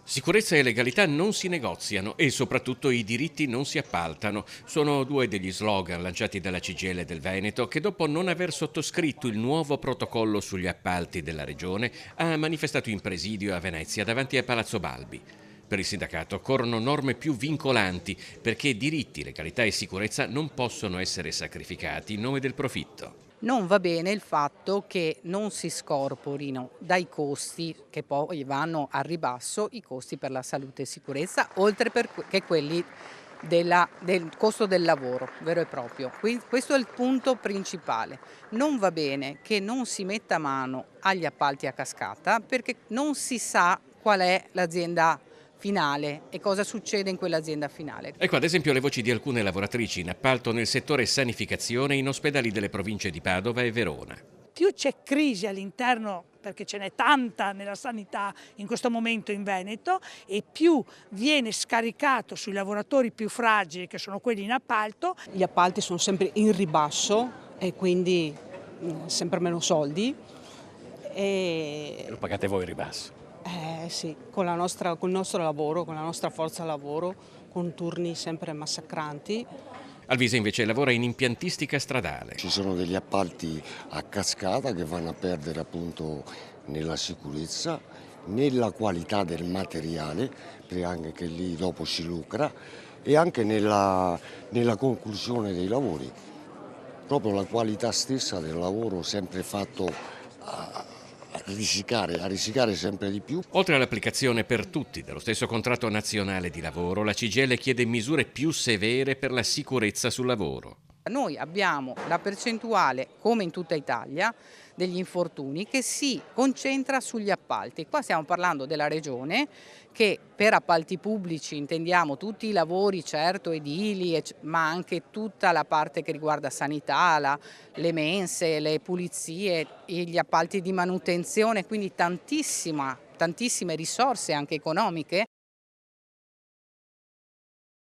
Sicurezza e legalità non si negoziano e soprattutto i diritti non si appaltano. Sono due degli slogan lanciati dalla CGIL del Veneto che dopo non aver sottoscritto il nuovo protocollo sugli appalti della regione ha manifestato in presidio a Venezia davanti a Palazzo Balbi. Per il sindacato occorrono norme più vincolanti perché diritti, legalità e sicurezza non possono essere sacrificati in nome del profitto. Non va bene il fatto che non si scorporino dai costi che poi vanno al ribasso i costi per la salute e sicurezza, oltre che quelli del costo del lavoro vero e proprio. Questo è il punto principale. Non va bene che non si metta mano agli appalti a cascata perché non si sa qual è l'azienda finale e cosa succede in quell'azienda finale. Ecco ad esempio le voci di alcune lavoratrici in appalto nel settore sanificazione in ospedali delle province di Padova e Verona. Più c'è crisi all'interno, perché ce n'è tanta nella sanità in questo momento in Veneto, e più viene scaricato sui lavoratori più fragili, che sono quelli in appalto. Gli appalti sono sempre in ribasso e quindi sempre meno soldi. Lo pagate voi il ribasso. Sì, col nostro lavoro, con la nostra forza lavoro, con turni sempre massacranti. Alvise invece lavora in impiantistica stradale. Ci sono degli appalti a cascata che vanno a perdere appunto nella sicurezza, nella qualità del materiale, perché anche che lì dopo si lucra, e anche nella conclusione dei lavori. Proprio la qualità stessa del lavoro sempre fatto a risicare sempre di più. Oltre all'applicazione per tutti dello stesso contratto nazionale di lavoro, la CGIL chiede misure più severe per la sicurezza sul lavoro. Noi abbiamo la percentuale, come in tutta Italia, degli infortuni che si concentra sugli appalti. Qua stiamo parlando della regione che per appalti pubblici intendiamo tutti i lavori certo edili, ma anche tutta la parte che riguarda sanità, le mense, le pulizie, e gli appalti di manutenzione, quindi tantissime risorse anche economiche